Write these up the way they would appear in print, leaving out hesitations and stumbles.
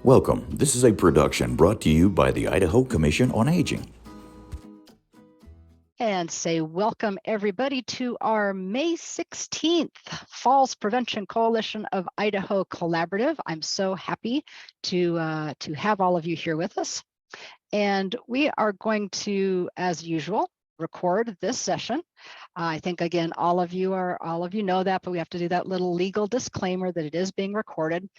Welcome. This is a production brought to you by the Idaho Commission on Aging. And say welcome everybody to our May 16th Falls Prevention Coalition of Idaho Collaborative. I'm so happy to have all of you here with us. And we are going to, as usual, record this session. I think, again, all of you know that, but we have to do that little legal disclaimer that it is being recorded.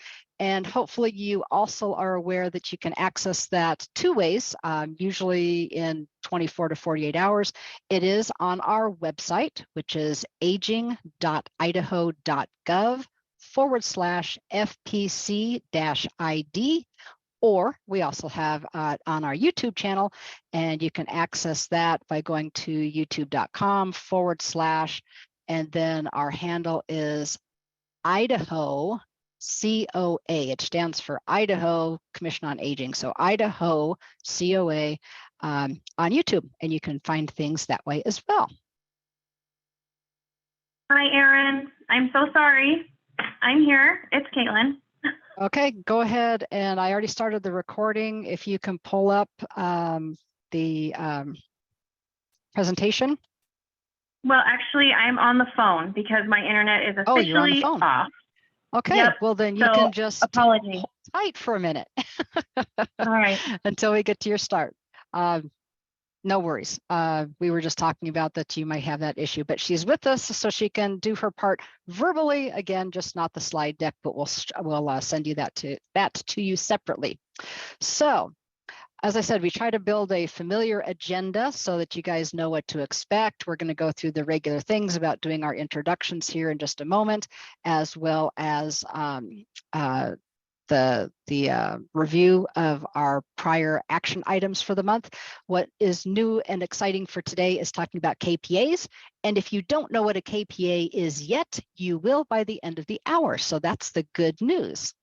And hopefully you also are aware that you can access that two ways, usually in 24 to 48 hours. It is on our website, which is aging.idaho.gov/FPC-ID. Or we also have on our YouTube channel, and you can access that by going to youtube.com/ and then our handle is Idaho COA. It stands for Idaho Commission on Aging. So Idaho COA on YouTube, and you can find things that way as well. Hi, Erin. I'm so sorry. I'm here. It's Caitlin. Okay, go ahead. And I already started the recording. If you can pull up the presentation. Well, actually, I'm on the phone because my internet is officially you're on the phone. off. Okay, yep. Well then you can just apologies. hold tight for a minute. All right. Until we get to your start. No worries. We were just talking about that you might have that issue, but she's with us so she can do her part verbally. Again, just not the slide deck, but we'll send you that to you separately. So, as I said, we try to build a familiar agenda so that you guys know what to expect. We're going to go through the regular things about doing our introductions here in just a moment, as well as the review of our prior action items for the month. What is new and exciting for today is talking about KPAs. And if you don't know what a KPA is yet, you will by the end of the hour. So that's the good news.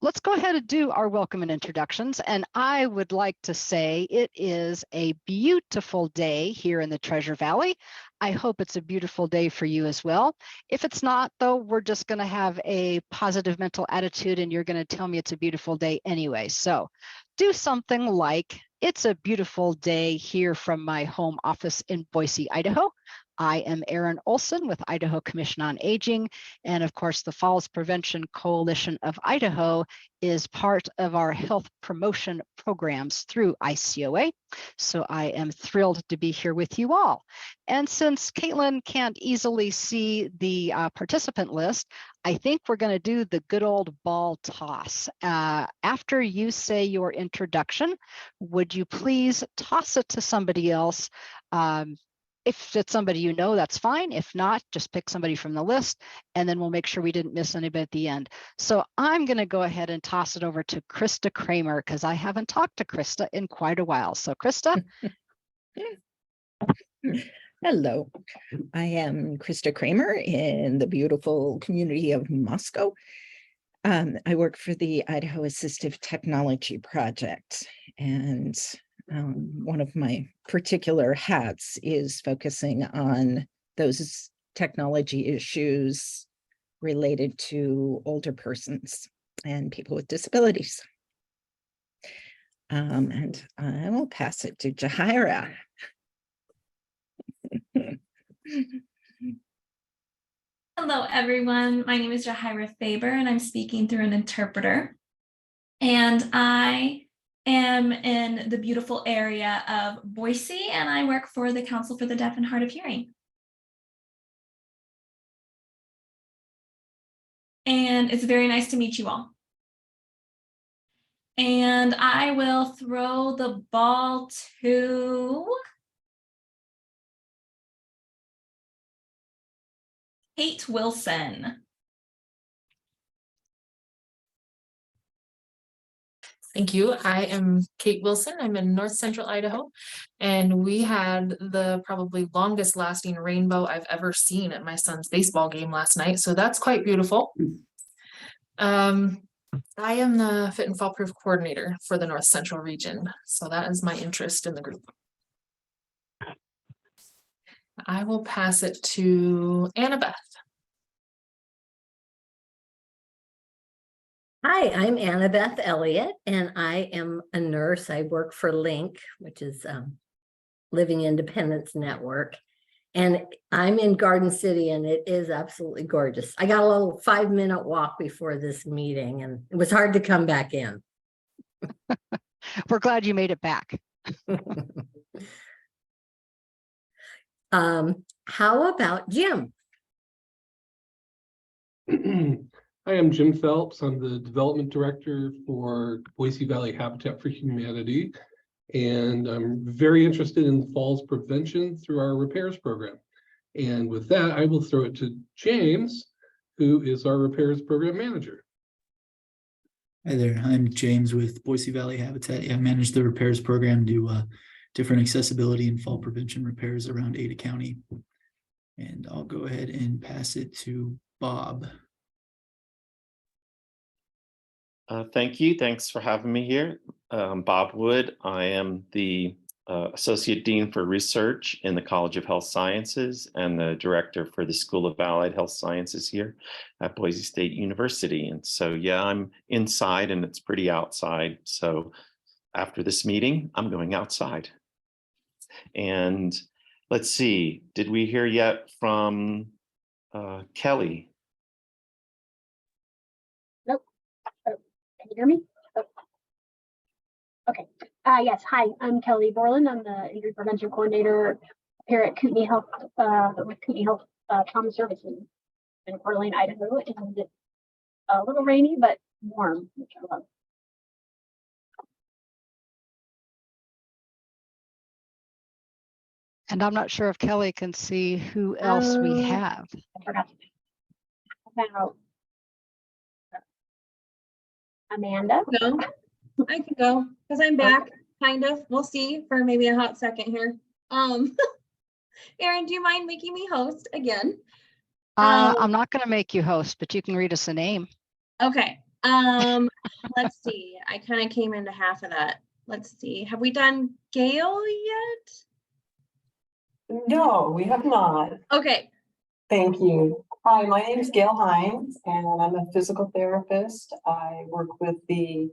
Let's go ahead and do our welcome and introductions. And I would like to say it is a beautiful day here in the Treasure Valley. I hope it's a beautiful day for you as well. If it's not, though, we're just going to have a positive mental attitude and you're going to tell me it's a beautiful day anyway. So do something like, it's a beautiful day here from my home office in Boise, Idaho. I am Erin Olson with Idaho Commission on Aging. And of course, the Falls Prevention Coalition of Idaho is part of our health promotion programs through ICOA. So I am thrilled to be here with you all. And since Caitlin can't easily see the participant list, I think we're going to do the good old ball toss. After you say your introduction, would you please toss it to somebody else? If it's somebody you know, that's fine. If not, just pick somebody from the list, and then we'll make sure we didn't miss anybody at the end. So I'm going to go ahead and toss it over to Krista Kramer because I haven't talked to Krista in quite a while. So Krista. Hello, I am Krista Kramer in the beautiful community of Moscow. I work for the Idaho Assistive Technology Project, and one of my particular hats is focusing on those technology issues related to older persons and people with disabilities. And I will pass it to Jahira. Hello, everyone. My name is Jahira Faber, and I'm speaking through an interpreter. And I am in the beautiful area of Boise, and I work for the Council for the Deaf and Hard of Hearing. And it's very nice to meet you all. And I will throw the ball to Kate Wilson. Thank you. I am Kate Wilson. I'm in North Central Idaho, and we had the probably longest lasting rainbow I've ever seen at my son's baseball game last night. So that's quite beautiful. I am the Fit and Fall Proof Coordinator for the North Central region. So that is my interest in the group. I will pass it to Annabeth. Hi, I'm Annabeth Elliott, and I am a nurse. I work for Link, which is Living Independence Network. And I'm in Garden City, and it is absolutely gorgeous. I got a little 5-minute walk before this meeting, and it was hard to come back in. We're glad you made it back. How about Jim? I am Jim Phelps. I'm the Development Director for Boise Valley Habitat for Humanity. And I'm very interested in falls prevention through our repairs program. And with that, I will throw it to James, who is our repairs program manager. Hi there, I'm James with Boise Valley Habitat. Yeah, I manage the repairs program, do different accessibility and fall prevention repairs around Ada County. And I'll go ahead and pass it to Bob. Thank you. Thanks for having me here. Bob Wood. I am the Associate Dean for Research in the College of Health Sciences and the Director for the School of Allied Health Sciences here at Boise State University. And so, yeah, I'm inside and it's pretty outside. So after this meeting, I'm going outside. And let's see, did we hear yet from Kelly? Can you hear me? Oh. Okay. Yes. Hi, I'm Kelly Borland. I'm the Injury Prevention Coordinator here at Kootenai Health with Kootenai Health Trauma Services in Coeur d'Alene, Idaho. And it's a little rainy, but warm, which I love. And I'm not sure if Kelly can see who else we have. I forgot about Amanda. No, I can go because I'm back, kind of. We'll see for maybe a hot second here. Erin, do you mind making me host again? I'm not going to make you host, but you can read us a name. Okay. Let's see. I kind of came into half of that. Let's see. Have we done Gail yet? No, we have not. Okay. Thank you. Hi, my name is Gail Hines, and I'm a physical therapist. I work with the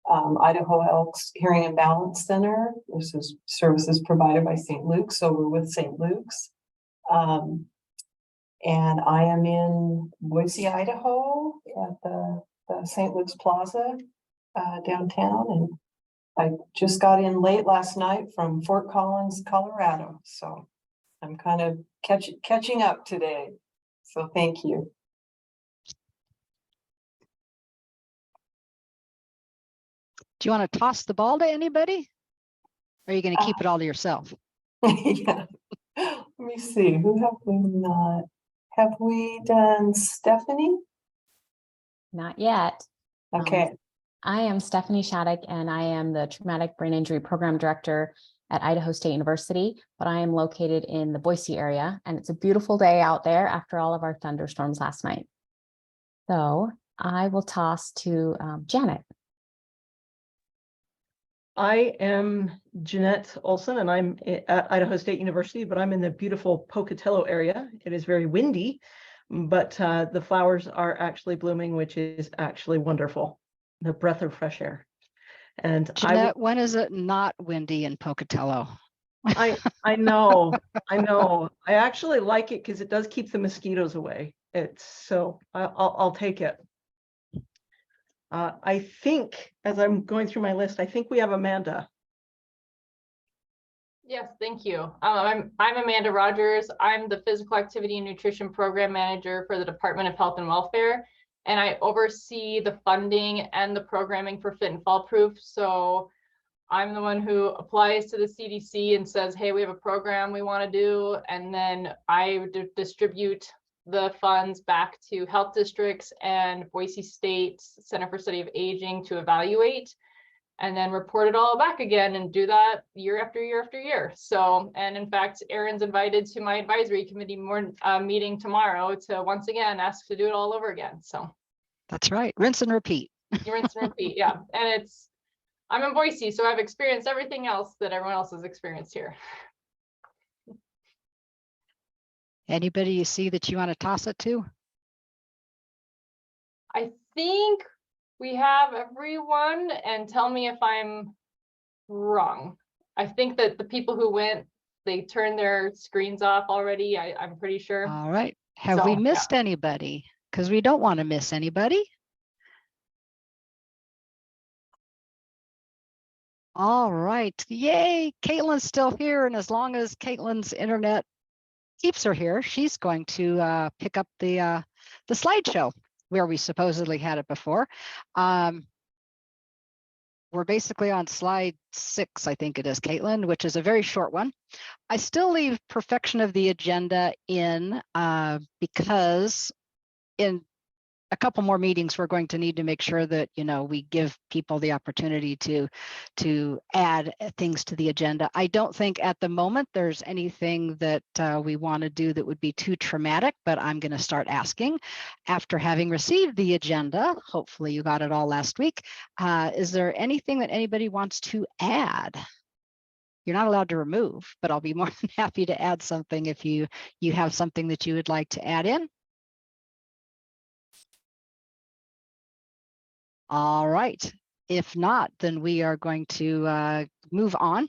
Idaho Elks Hearing and Balance Center. This is services provided by St. Luke's, so we're with St. Luke's. And I am in Boise, Idaho at the St. Luke's Plaza downtown. And I just got in late last night from Fort Collins, Colorado. So I'm kind of catching up today. So thank you. Do you want to toss the ball to anybody? Or are you going to keep it all to yourself? Yeah. Let me see. Who have we not? Have we done Stephanie? Not yet. Okay. I am Stephanie Shattuck, and I am the Traumatic Brain Injury Program Director at Idaho State University, but I am located in the Boise area, and it's a beautiful day out there after all of our thunderstorms last night. So I will toss to Janet. I am Jeanette Olson, and I'm at Idaho State University, but I'm in the beautiful Pocatello area. It is very windy, but the flowers are actually blooming, which is actually wonderful. The breath of fresh air. And Jeanette, when is it not windy in Pocatello? I know. I actually like it because it does keep the mosquitoes away. I'll take it. I think, as I'm going through my list, I think we have Amanda. Yes, thank you. I'm Amanda Rogers. I'm the Physical Activity and Nutrition Program Manager for the Department of Health and Welfare, and I oversee the funding and the programming for Fit and Fall Proof. So I'm the one who applies to the CDC and says, hey, we have a program we want to do, and then I distribute the funds back to health districts and Boise State Center for Study of Aging to evaluate, and then report it all back again and do that year after year after year. So, and in fact, Erin's invited to my advisory committee meeting tomorrow to once again ask to do it all over again. So that's right. Rinse and repeat. Rinse and repeat. Yeah. And I'm in Boise, so I've experienced everything else that everyone else has experienced here. Anybody you see that you want to toss it to? I think We have everyone, and tell me if I'm wrong. I think that the people who went, they turned their screens off already. I'm pretty sure. All right. Have we So, missed anybody? Because we don't want to miss anybody. All right. Yay. Caitlin's still here. And as long as Caitlin's internet keeps her here, she's going to pick up the slideshow where we supposedly had it before. We're basically on slide 6, I think it is, Caitlin, which is a very short one. I still leave perfection of the agenda in because in a couple more meetings, we're going to need to make sure that, you know, we give people the opportunity to add things to the agenda. I don't think at the moment there's anything that we want to do that would be too traumatic, but I'm going to start asking after having received the agenda. Hopefully you got it all last week. Is there anything that anybody wants to add? You're not allowed to remove, but I'll be more than happy to add something if you have something that you would like to add in. All right. If not, then we are going to move on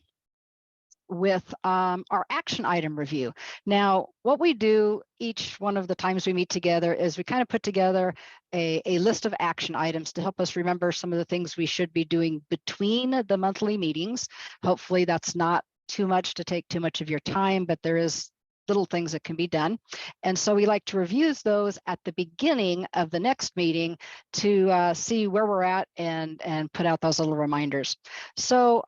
with our action item review. Now, what we do each one of the times we meet together is we kind of put together a list of action items to help us remember some of the things we should be doing between the monthly meetings. Hopefully that's not too much to take too much of your time, but there is little things that can be done. And so we like to review those at the beginning of the next meeting to see where we're at and put out those little reminders. So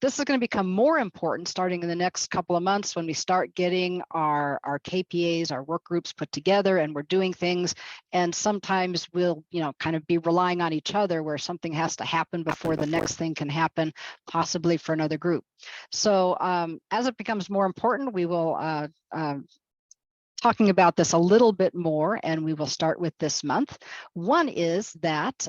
this is going to become more important starting in the next couple of months when we start getting our KPAs, our work groups put together, and we're doing things. And sometimes we'll, you know, kind of be relying on each other where something has to happen before the next thing can happen, possibly for another group. So as it becomes more important, we will talking about this a little bit more, and we will start with this month. One is that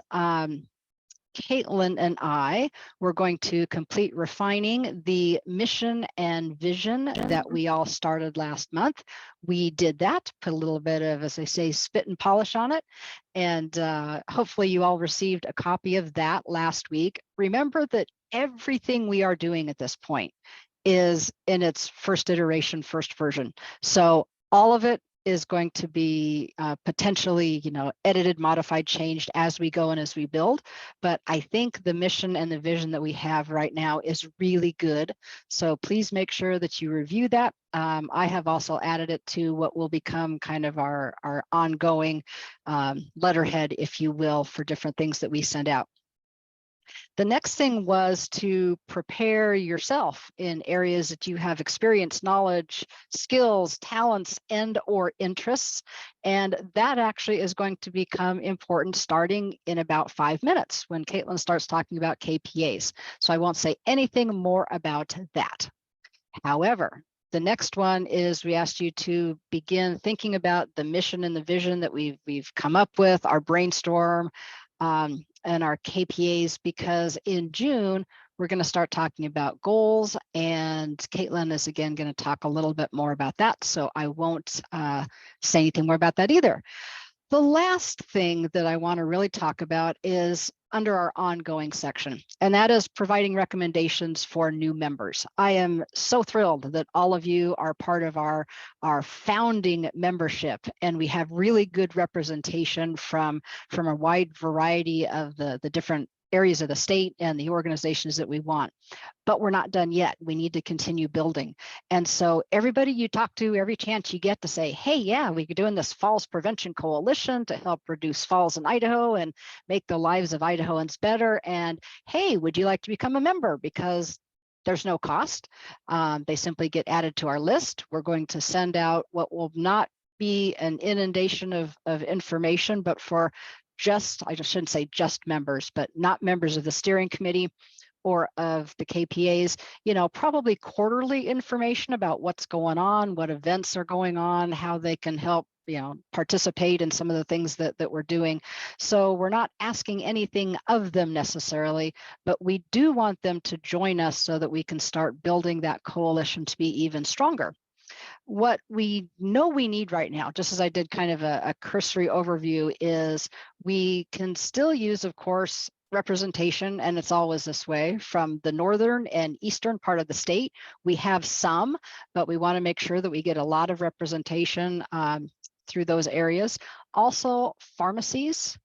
Caitlin and I were going to complete refining the mission and vision that we all started last month. We did that, put a little bit of, as I say, spit and polish on it. And hopefully you all received a copy of that last week. Remember that everything we are doing at this point is in its first iteration, first version. So all of it is going to be potentially, you know, edited, modified, changed as we go and as we build. But I think the mission and the vision that we have right now is really good. So please make sure that you review that. I have also added it to what will become kind of our ongoing letterhead, if you will, for different things that we send out. The next thing was to prepare yourself in areas that you have experience, knowledge, skills, talents, and or interests. And that actually is going to become important starting in about 5 minutes when Caitlin starts talking about KPAs. So I won't say anything more about that. However, the next one is we asked you to begin thinking about the mission and the vision that we've come up with, our brainstorm, and our KPAs, because in June, we're going to start talking about goals, and Caitlin is again going to talk a little bit more about that. So I won't say anything more about that either. The last thing that I want to really talk about is under our ongoing section, and that is providing recommendations for new members. I am so thrilled that all of you are part of our founding membership, and we have really good representation from a wide variety of the different areas of the state and the organizations that we want. But we're not done yet. We need to continue building. And so everybody you talk to, every chance you get to say, hey, yeah, we're doing this Falls Prevention Coalition to help reduce falls in Idaho and make the lives of Idahoans better. And hey, would you like to become a member? Because there's no cost. They simply get added to our list. We're going to send out what will not be an inundation of information, but for just, I just shouldn't say just members, but not members of the steering committee or of the KPAs, you know, probably quarterly information about what's going on, what events are going on, how they can help, you know, participate in some of the things that we're doing. So we're not asking anything of them necessarily, but we do want them to join us so that we can start building that coalition to be even stronger. What we know we need right now, just as I did kind of a cursory overview, is we can still use, of course, representation, and it's always this way, from the northern and eastern part of the state. We have some, but we want to make sure that we get a lot of representation through those areas. Also, pharmacies,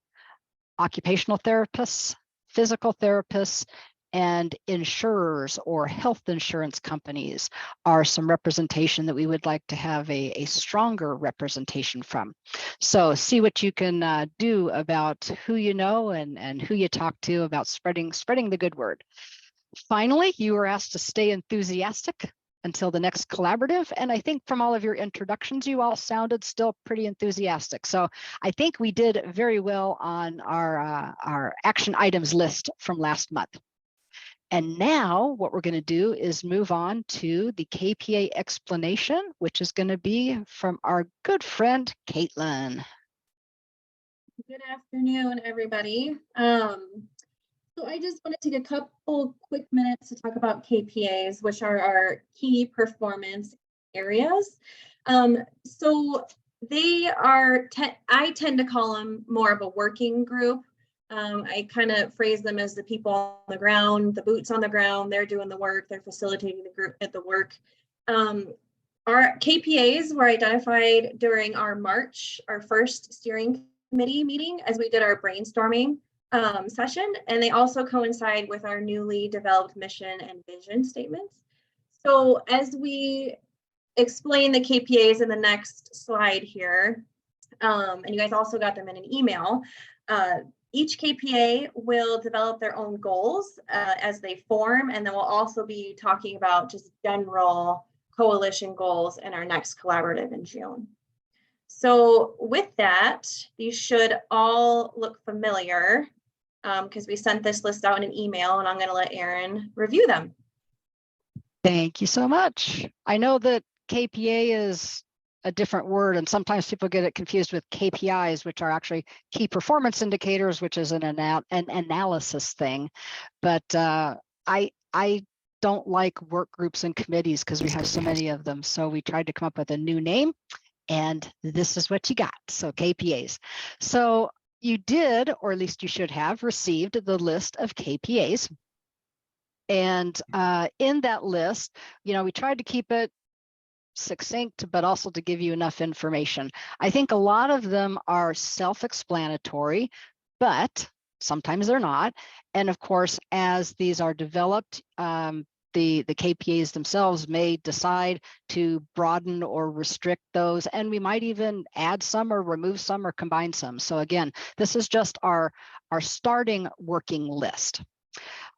occupational therapists, physical therapists, and insurers or health insurance companies are some representation that we would like to have a stronger representation from. So see what you can do about who you know and who you talk to about spreading the good word. Finally, you were asked to stay enthusiastic until the next collaborative. And I think from all of your introductions, you all sounded still pretty enthusiastic. So I think we did very well on our action items list from last month. And now what we're going to do is move on to the KPA explanation, which is going to be from our good friend, Caitlin. Good afternoon, everybody. So I just want to take a couple quick minutes to talk about KPAs, which are our key performance areas. So they are, I tend to call them more of a working group. I kind of phrase them as the people on the ground, the boots on the ground. They're doing the work, they're facilitating the group at the work. Our KPAs were identified during our March, our first steering committee meeting, as we did our brainstorming session, and they also coincide with our newly developed mission and vision statements. So as we explain the KPAs in the next slide here, and you guys also got them in an email, each KPA will develop their own goals as they form, and then we'll also be talking about just general coalition goals in our next collaborative in June. So with that, these should all look familiar because we sent this list out in an email, and I'm going to let Erin review them. Thank you so much. I know that KPA is a different word, and sometimes people get it confused with KPIs, which are actually key performance indicators, which is an analysis thing. But I don't like work groups and committees because we have so many of them. So we tried to come up with a new name, and this is what you got. So KPAs. So you did, or at least you should have, received the list of KPAs. And in that list, we tried to keep it succinct, but also to give you enough information. I think a lot of them are self-explanatory, but sometimes they're not. And of course, as these are developed, the KPAs themselves may decide to broaden or restrict those, and we might even add some or remove some or combine some. So again, this is just our starting working list.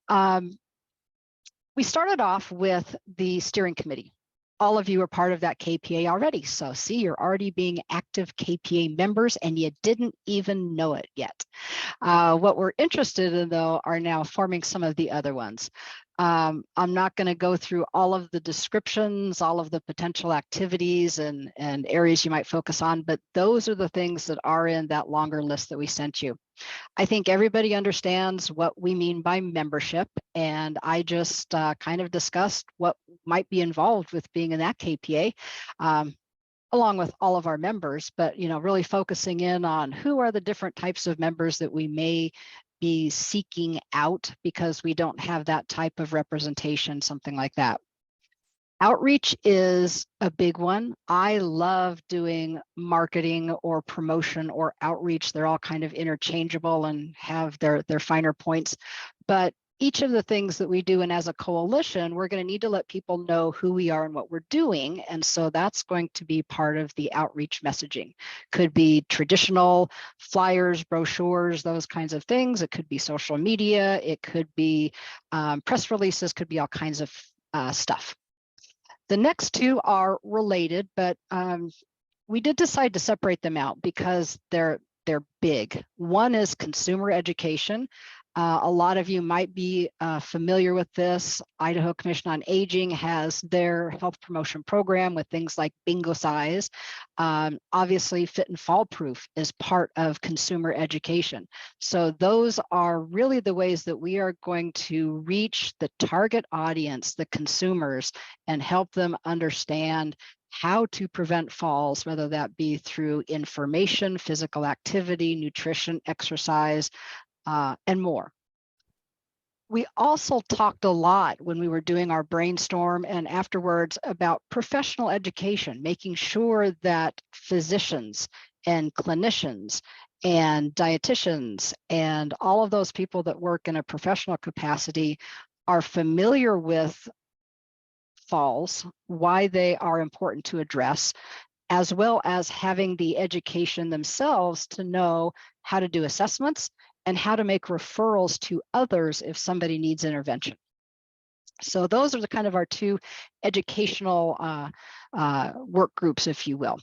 We started off with the steering committee. All of you are part of that KPA already. So see, you're already being active KPA members and you didn't even know it yet. What we're interested in, though, are now forming some of the other ones. I'm not going to go through all of the descriptions, all of the potential activities and areas you might focus on, but those are the things that are in that longer list that we sent you. I think everybody understands what we mean by membership, and I just kind of discussed what might be involved with being in that KPA, along with all of our members, but really focusing in on who are the different types of members that we may be seeking out because we don't have that type of representation, something like that. Outreach is a big one. I love doing marketing or promotion or outreach. They're all kind of interchangeable and have their finer points. But each of the things that we do, and as a coalition, we're going to need to let people know who we are and what we're doing. And so that's going to be part of the outreach messaging. Could be traditional flyers, brochures, those kinds of things. It could be social media. It could be press releases, could be all kinds of stuff. The next two are related, but we did decide to separate them out because they're big. One is consumer education. A lot of you might be familiar with this. Idaho Commission on Aging has their health promotion program with things like bingo size. Obviously, Fit and Fall Proof is part of consumer education. So those are really the ways that we are going to reach the target audience, the consumers, and help them understand how to prevent falls, whether that be through information, physical activity, nutrition, exercise, and more. We also talked a lot when we were doing our brainstorm and afterwards about professional education, making sure that physicians and clinicians and dietitians and all of those people that work in a professional capacity are familiar with falls, why they are important to address, as well as having the education themselves to know how to do assessments and how to make referrals to others if somebody needs intervention. So those are the kind of our two educational work groups, if you will.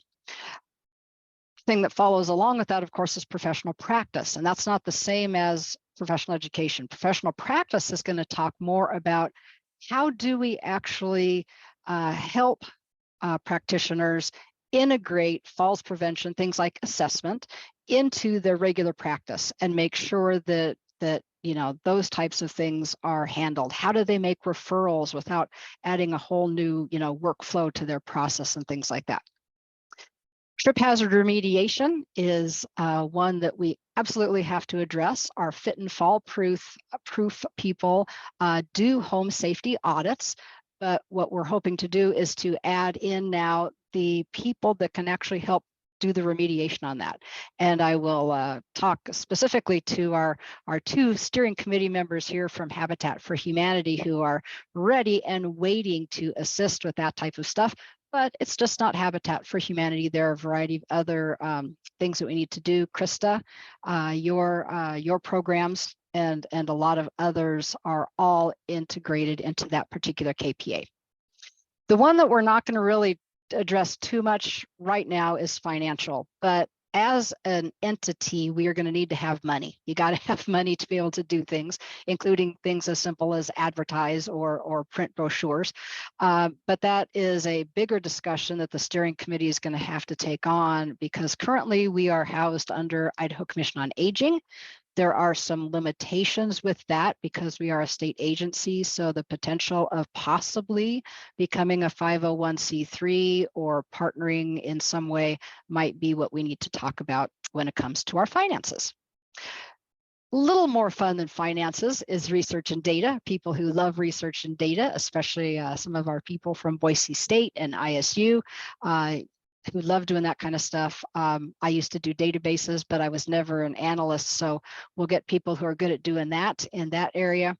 Thing that follows along with that, of course, is professional practice, and that's not the same as professional education. Professional practice is going to talk more about how do we actually help practitioners integrate falls prevention, things like assessment, into their regular practice and make sure that those types of things are handled. How do they make referrals without adding a whole new workflow to their process and things like that? Trip hazard remediation is one that we absolutely have to address. Our fit and fall proof people do home safety audits, but what we're hoping to do is to add in now the people that can actually help do the remediation on that. And I will talk specifically to our two steering committee members here from Habitat for Humanity who are ready and waiting to assist with that type of stuff. But it's just not Habitat for Humanity. There are a variety of other things that we need to do. Krista, your programs and a lot of others are all integrated into that particular KPA. The one that we're not going to really address too much right now is financial, but as an entity, we are going to need to have money. You got to have money to be able to do things, including things as simple as advertise or print brochures. But that is a bigger discussion that the steering committee is going to have to take on, because currently we are housed under Idaho Commission on Aging. There are some limitations with that because we are a state agency. So the potential of possibly becoming a 501c3 or partnering in some way might be what we need to talk about when it comes to our finances. A little more fun than finances is research and data. People who love research and data, especially some of our people from Boise State and ISU, who love doing that kind of stuff. I used to do databases, but I was never an analyst. So we'll get people who are good at doing that in that area.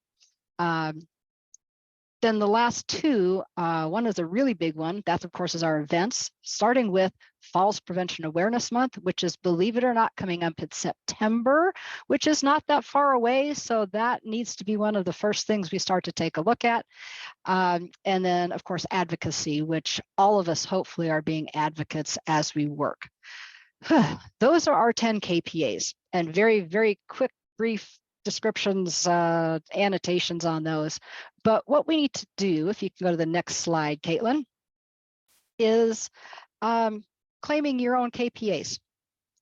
Then the last two, one is a really big one. That, of course, is our events, starting with Falls Prevention Awareness Month, which is, believe it or not, coming up in September, which is not that far away. So that needs to be one of the first things we start to take a look at. And then, of course, advocacy, which all of us hopefully are being advocates as we work. Those are our 10 KPAs, and very, very quick, brief descriptions, annotations on those. But what we need to do, if you can go to the next slide, Caitlin, is claiming your own KPAs.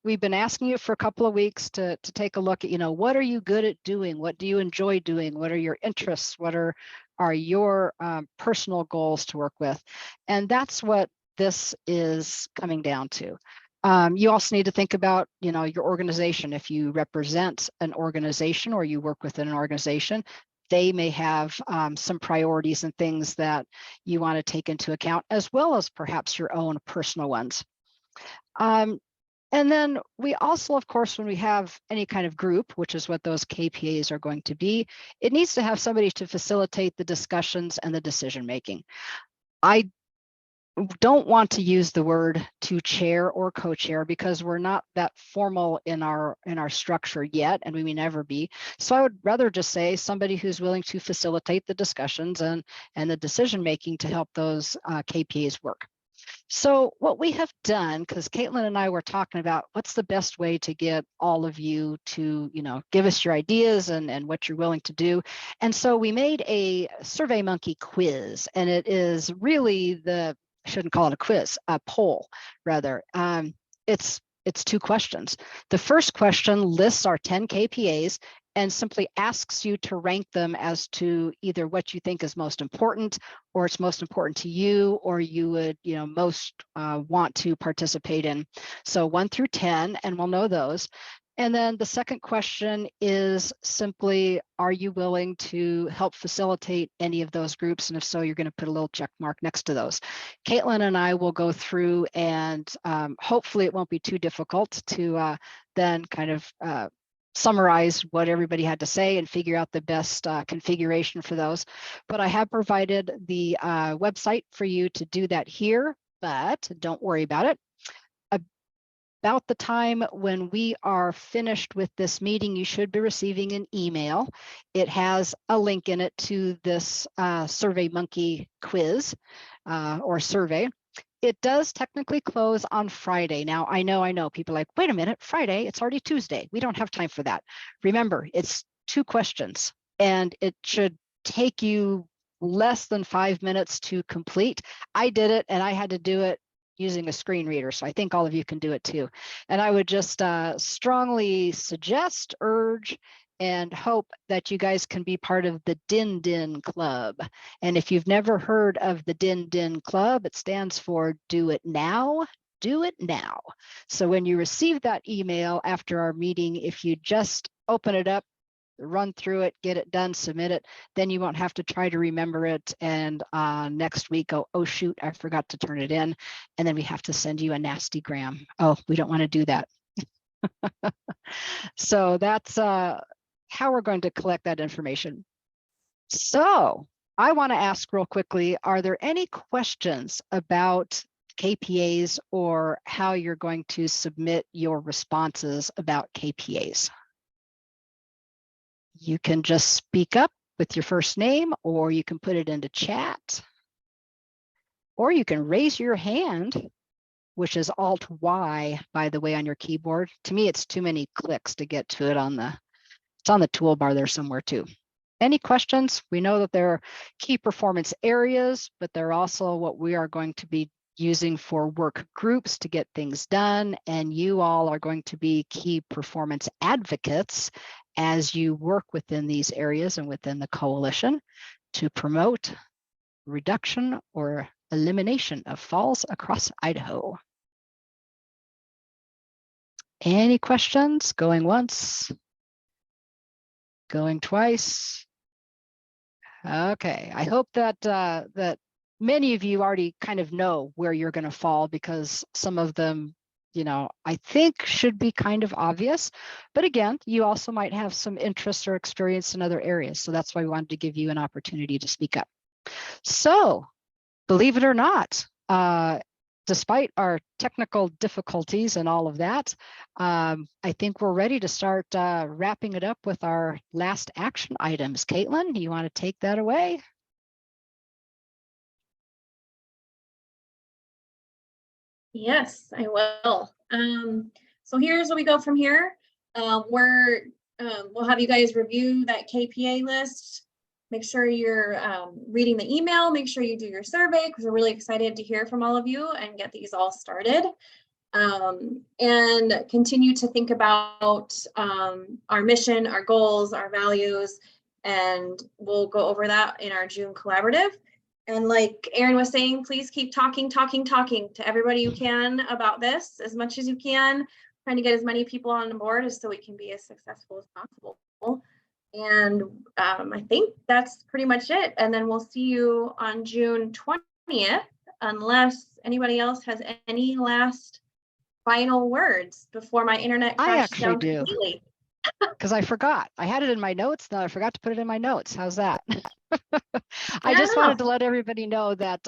We've been asking you for a couple of weeks to take a look at, what are you good at doing? What do you enjoy doing? What are your interests? What are your personal goals to work with? And that's what this is coming down to. You also need to think about, your organization. If you represent an organization or you work within an organization, they may have some priorities and things that you want to take into account, as well as perhaps your own personal ones. And then we also, of course, when we have any kind of group, which is what those KPAs are going to be, it needs to have somebody to facilitate the discussions and the decision making. I don't want to use the word to chair or co-chair because we're not that formal in our structure yet, and we may never be. So I would rather just say somebody who's willing to facilitate the discussions and the decision making to help those KPAs work. So what we have done, because Caitlin and I were talking about what's the best way to get all of you to, give us your ideas and what you're willing to do. And so we made a SurveyMonkey quiz, and it is really I shouldn't call it a quiz, a poll rather. It's two questions. The first question lists our 10 KPAs and simply asks you to rank them as to either what you think is most important, or it's most important to you, or you would, most want to participate in. So 1 through 10, and we'll know those. And then the second question is simply, are you willing to help facilitate any of those groups? And if so, you're going to put a little check mark next to those. Caitlin and I will go through, and hopefully it won't be too difficult to then kind of summarize what everybody had to say and figure out the best configuration for those. But I have provided the website for you to do that here, but don't worry about it. About the time when we are finished with this meeting, you should be receiving an email. It has a link in it to this SurveyMonkey quiz or survey. It does technically close on Friday. Now, I know, people are like, wait a minute, Friday, it's already Tuesday. We don't have time for that. Remember, it's 2 questions, and it should take you less than 5 minutes to complete. I did it, and I had to do it using a screen reader, so I think all of you can do it too. And I would just strongly suggest, urge, and hope that you guys can be part of the Din Din Club. And if you've never heard of the Din Din Club, it stands for Do It Now, Do It Now. So when you receive that email after our meeting, if you just open it up, run through it, get it done, submit it, then you won't have to try to remember it. And next week, go, oh shoot, I forgot to turn it in. And then we have to send you a nasty gram. Oh, we don't want to do that. So that's how we're going to collect that information. So I want to ask real quickly, are there any questions about KPAs or how you're going to submit your responses about KPAs? You can just speak up with your first name, or you can put it into chat, or you can raise your hand, which is Alt-Y, by the way, on your keyboard. To me, it's too many clicks to get to it it's on the toolbar there somewhere too. Any questions? We know that there are key performance areas, but they're also what we are going to be using for work groups to get things done. And you all are going to be key performance advocates as you work within these areas and within the coalition to promote reduction or elimination of falls across Idaho. Any questions? Going once? Going twice? Okay, I hope that that many of you already kind of know where you're going to fall, because some of them, I think should be kind of obvious. But again, you also might have some interest or experience in other areas. So that's why we wanted to give you an opportunity to speak up. So believe it or not, despite our technical difficulties and all of that, I think we're ready to start wrapping it up with our last action items. Caitlin, you want to take that away? Yes, I will. So here's where we go from here. We'll have you guys review that KPA list. Make sure you're reading the email. Make sure you do your survey, because we're really excited to hear from all of you and get these all started. And continue to think about our mission, our goals, our values, and we'll go over that in our June collaborative. And like Erin was saying, please keep talking to everybody you can about this as much as you can, trying to get as many people on board so we can be as successful as possible. And I think that's pretty much it. And then we'll see you on June 20th, unless anybody else has any last final words before my internet crashes down completely. Because I forgot. I had it in my notes. Now I forgot to put it in my notes. How's that? I just wanted to let everybody know that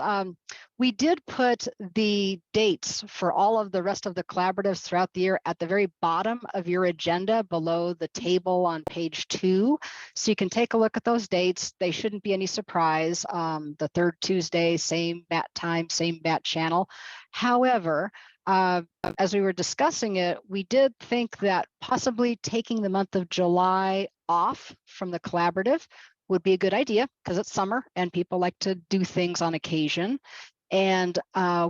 we did put the dates for all of the rest of the collaboratives throughout the year at the very bottom of your agenda below the table on page 2. So you can take a look at those dates. They shouldn't be any surprise. The third Tuesday, same bat time, same bat channel. However, as we were discussing it, we did think that possibly taking the month of July off from the collaborative would be a good idea, because it's summer and people like to do things on occasion. And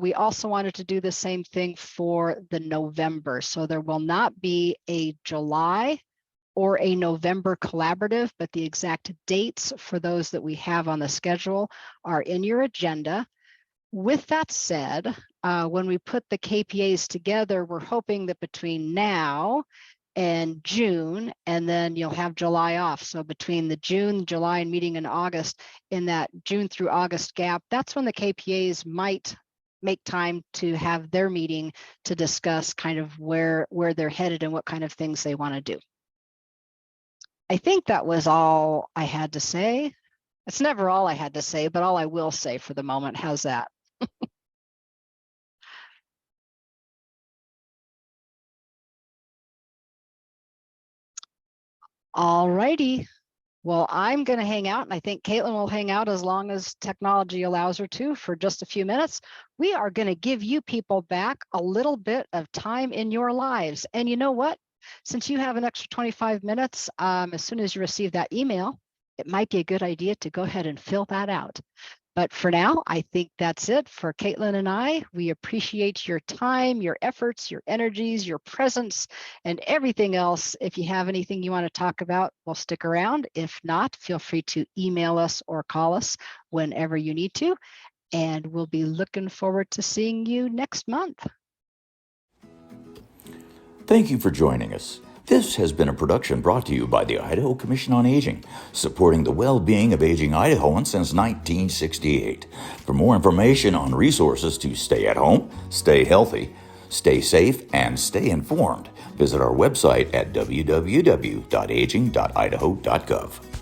we also wanted to do the same thing for the November. So there will not be a July or a November collaborative, but the exact dates for those that we have on the schedule are in your agenda. With that said, when we put the KPAs together, we're hoping that between now and June, and then you'll have July off. So between the June, July, and meeting in August, in that June through August gap, that's when the KPAs might make time to have their meeting to discuss kind of where they're headed and what kind of things they want to do. I think that was all I had to say. It's never all I had to say, but all I will say for the moment. How's that? All righty. Well, I'm going to hang out, and I think Caitlin will hang out as long as technology allows her to for just a few minutes. We are going to give you people back a little bit of time in your lives. And you know what? Since you have an extra 25 minutes, as soon as you receive that email, it might be a good idea to go ahead and fill that out. But for now, I think that's it for Caitlin and I. We appreciate your time, your efforts, your energies, your presence, and everything else. If you have anything you want to talk about, we'll stick around. If not, feel free to email us or call us whenever you need to. And we'll be looking forward to seeing you next month. Thank you for joining us. This has been a production brought to you by the Idaho Commission on Aging, supporting the well-being of aging Idahoans since 1968. For more information on resources to stay at home, stay healthy, stay safe, and stay informed, visit our website at www.aging.idaho.gov.